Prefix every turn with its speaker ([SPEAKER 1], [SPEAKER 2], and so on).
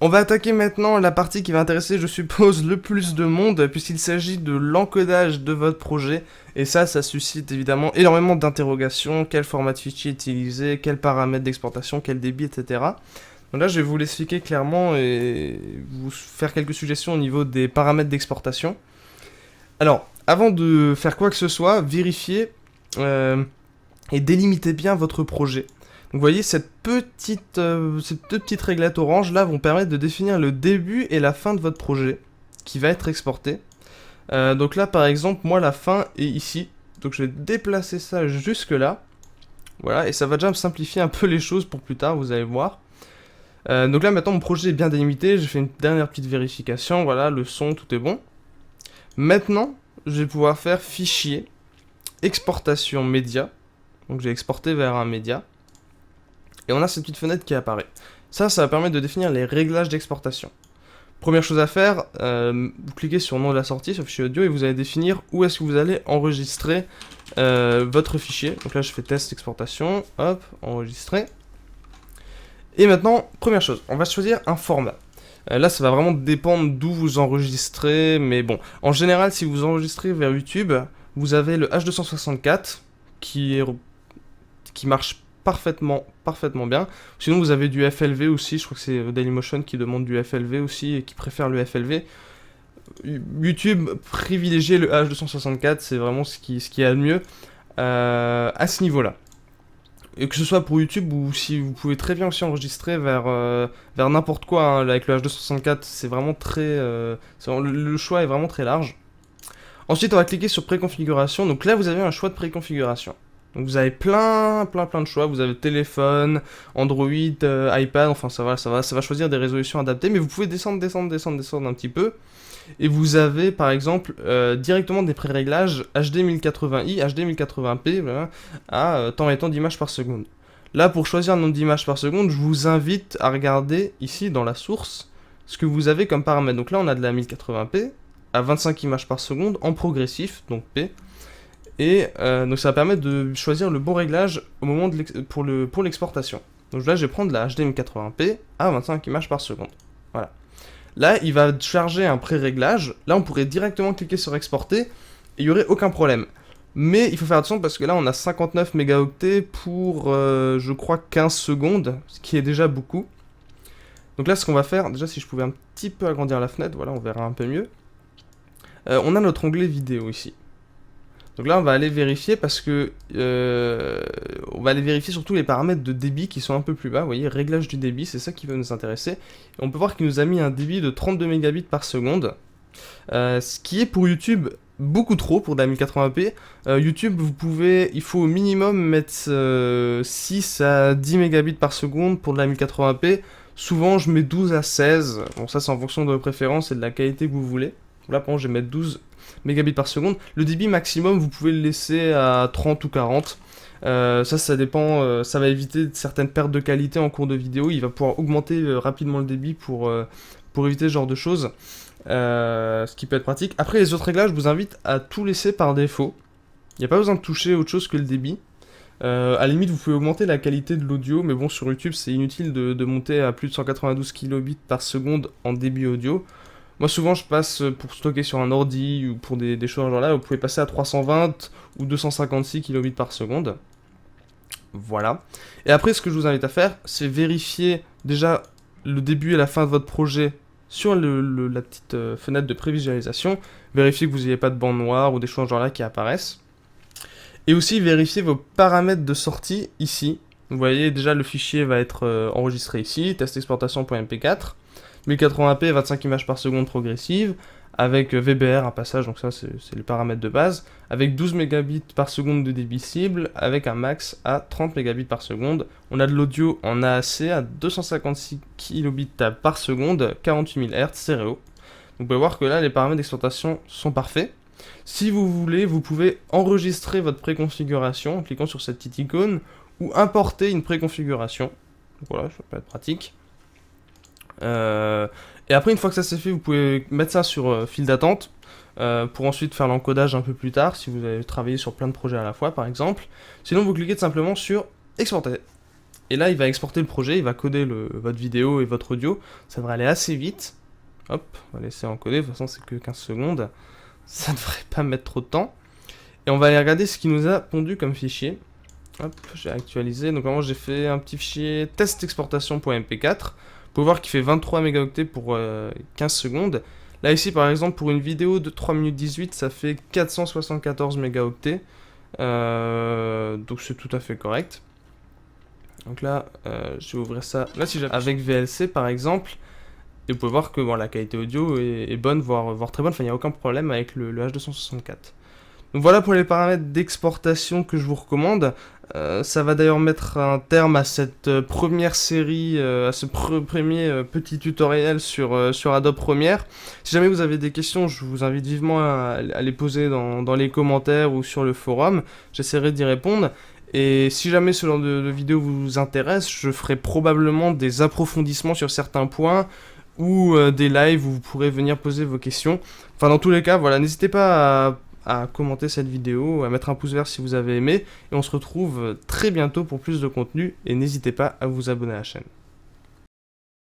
[SPEAKER 1] On va attaquer maintenant la partie qui va intéresser, je suppose, le plus de monde, puisqu'il s'agit de l'encodage de votre projet. Et ça suscite évidemment énormément d'interrogations. Quel format de fichier utiliser, quels paramètres d'exportation, quel débit, etc. Donc là, je vais vous l'expliquer clairement et vous faire quelques suggestions au niveau des paramètres d'exportation. Alors, avant de faire quoi que ce soit, vérifiez et délimitez bien votre projet. Donc vous voyez, ces deux petites réglettes orange là vont permettre de définir le début et la fin de votre projet qui va être exporté. Donc là par exemple, moi la fin est ici. Donc je vais déplacer ça jusque là. Voilà, et ça va déjà me simplifier un peu les choses pour plus tard, vous allez voir. Donc là maintenant mon projet est bien délimité, j'ai fait une dernière petite vérification, voilà, le son, tout est bon. Maintenant, je vais pouvoir faire fichier, exportation média. Donc j'ai exporté vers un média. Et on a cette petite fenêtre qui apparaît. Ça va permettre de définir les réglages d'exportation. Première chose à faire, vous cliquez sur nom de la sortie, sur fichier audio, et vous allez définir où est-ce que vous allez enregistrer votre fichier. Donc là, je fais test exportation, hop, enregistrer. Et maintenant, première chose, on va choisir un format. Là, ça va vraiment dépendre d'où vous enregistrez, mais bon, en général, si vous enregistrez vers YouTube, vous avez le H264 qui marche parfaitement bien. Sinon vous avez du FLV aussi, je crois que c'est Dailymotion qui demande du FLV aussi et qui préfère le FLV. YouTube privilégiez le H264, c'est vraiment ce qui est le mieux à ce niveau-là. Et que ce soit pour YouTube ou si vous pouvez très bien aussi enregistrer vers n'importe quoi, hein. Avec le H264, c'est vraiment très... le choix est vraiment très large. Ensuite, on va cliquer sur préconfiguration. Donc là, vous avez un choix de préconfiguration. Donc vous avez plein de choix, vous avez téléphone, Android, iPad, enfin ça va choisir des résolutions adaptées, mais vous pouvez descendre un petit peu, et vous avez par exemple directement des pré-réglages HD 1080i, HD 1080p, voilà, à tant et tant d'images par seconde. Là pour choisir un nombre d'images par seconde, je vous invite à regarder ici dans la source, ce que vous avez comme paramètre. Donc là on a de la 1080p, à 25 images par seconde, en progressif, donc P. Et donc ça va permettre de choisir le bon réglage au moment pour l'exportation. Donc là je vais prendre la HD 1080p à 25 images par seconde. Voilà. Là il va charger un pré-réglage. Là on pourrait directement cliquer sur exporter et il n'y aurait aucun problème. Mais il faut faire attention parce que là on a 59 mégaoctets pour je crois 15 secondes, ce qui est déjà beaucoup. Donc là ce qu'on va faire, déjà si je pouvais un petit peu agrandir la fenêtre, voilà on verra un peu mieux. On a notre onglet vidéo ici. Donc là, on va aller vérifier parce que on va aller vérifier surtout les paramètres de débit qui sont un peu plus bas. Vous voyez, réglage du débit, c'est ça qui va nous intéresser. Et on peut voir qu'il nous a mis un débit de 32 mégabits par seconde, ce qui est pour YouTube beaucoup trop pour de la 1080p. YouTube, il faut au minimum mettre 6 à 10 mégabits par seconde pour de la 1080p. Souvent, je mets 12 à 16. Bon, ça, c'est en fonction de vos préférences et de la qualité que vous voulez. Là, par exemple, je vais mettre 12 mégabits par seconde. Le débit maximum, vous pouvez le laisser à 30 ou 40. Ça dépend, ça va éviter certaines pertes de qualité en cours de vidéo. Il va pouvoir augmenter rapidement le débit pour éviter ce genre de choses, ce qui peut être pratique. Après, les autres réglages, je vous invite à tout laisser par défaut. Il n'y a pas besoin de toucher autre chose que le débit. À la limite, vous pouvez augmenter la qualité de l'audio, mais bon, sur YouTube, c'est inutile de monter à plus de 192 kilobits par seconde en débit audio. Moi souvent je passe pour stocker sur un ordi ou pour des choses genre là, vous pouvez passer à 320 ou 256 kilobits par seconde. Voilà. Et après ce que je vous invite à faire, c'est vérifier déjà le début et la fin de votre projet sur la petite fenêtre de prévisualisation. Vérifier que vous n'ayez pas de bande noire ou des choses genre là qui apparaissent. Et aussi vérifier vos paramètres de sortie ici. Vous voyez déjà le fichier va être enregistré ici, testexportation.mp4. 1080p, 25 images par seconde progressive, avec VBR, un passage, donc ça c'est les paramètres de base, avec 12 mégabits par seconde de débit cible, avec un max à 30 mégabits par seconde. On a de l'audio en AAC à 256 kilobits par seconde, 48 000 Hz, stéréo. Donc vous pouvez voir que là les paramètres d'exploitation sont parfaits. Si vous voulez, vous pouvez enregistrer votre préconfiguration en cliquant sur cette petite icône, ou importer une préconfiguration. Donc voilà, ça peut être pratique. Et après, une fois que ça c'est fait, vous pouvez mettre ça sur file d'attente pour ensuite faire l'encodage un peu plus tard si vous avez travaillé sur plein de projets à la fois par exemple. Sinon vous cliquez tout simplement sur exporter. Et là, il va exporter le projet, il va coder votre vidéo et votre audio. Ça devrait aller assez vite. Hop, on va laisser encoder, de toute façon c'est que 15 secondes. Ça devrait pas mettre trop de temps. Et on va aller regarder ce qu'il nous a pondu comme fichier. Hop, j'ai actualisé. Donc vraiment j'ai fait un petit fichier test-exportation.mp4. Vous pouvez voir qu'il fait 23 mégaoctets pour 15 secondes. Là ici par exemple pour une vidéo de 3 minutes 18 ça fait 474 mégaoctets. Donc c'est tout à fait correct. Donc là je vais ouvrir ça. Là si avec VLC par exemple. Et vous pouvez voir que bon, la qualité audio est bonne, voire très bonne. Enfin il n'y a aucun problème avec le H264. Donc voilà pour les paramètres d'exportation que je vous recommande. Ça va d'ailleurs mettre un terme à cette première série, à ce premier petit tutoriel sur Adobe Premiere. Si jamais vous avez des questions, je vous invite vivement à les poser dans les commentaires ou sur le forum. J'essaierai d'y répondre. Et si jamais ce genre de vidéo vous intéresse, je ferai probablement des approfondissements sur certains points ou des lives où vous pourrez venir poser vos questions. Enfin dans tous les cas, voilà, n'hésitez pas à commenter cette vidéo, à mettre un pouce vert si vous avez aimé, et on se retrouve très bientôt pour plus de contenu, et n'hésitez pas à vous abonner à la chaîne.